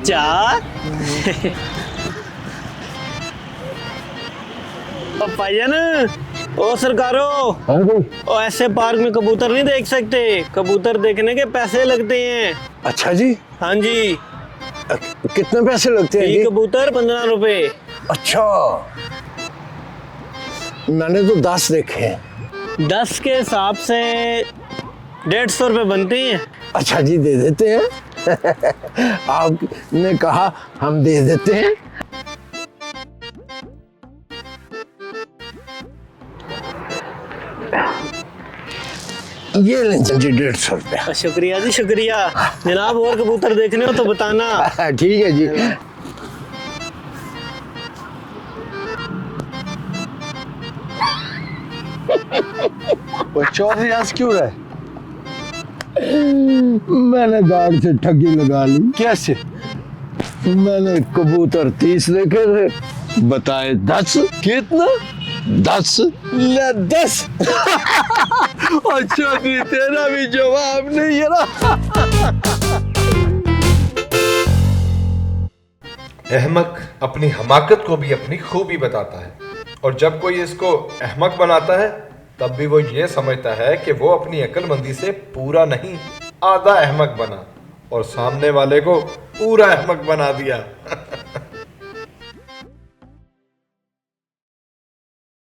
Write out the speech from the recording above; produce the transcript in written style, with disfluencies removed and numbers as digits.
चार भाईजान, ओ सरकारो, हाँ जी। ओ ऐसे पार्क में कबूतर नहीं देख सकते। कबूतर देखने के पैसे लगते हैं। अच्छा जी। हाँ जी, कितने पैसे लगते हैं ये जी? कबूतर 15 रुपए। अच्छा, मैंने तो 10 देखे हैं। 10 के हिसाब से 150 रुपए बनते हैं। अच्छा जी, दे देते हैं। आपने कहा, हम दे देते हैं। ये लें जी 150 रुपया। शुक्रिया जी, शुक्रिया जनाब। और कबूतर देखने हो तो बताना। ठीक है जी। चौधरी आज क्यों रहे? मैंने गार्ड से ठगी लगा ली। कैसे? मैंने कबूतर 30 देखे थे, बताए 10। कितना? 10। ले 10। अच्छा जी, तेरा भी जवाब नहीं है ना। अहमक अपनी हमाकत को भी अपनी खूबी बताता है, और जब कोई इसको अहमक बनाता है तब भी वो ये समझता है कि वो अपनी अक्लमंदी से पूरा नहीं, आधा अहमक बना और सामने वाले को पूरा अहमक बना दिया।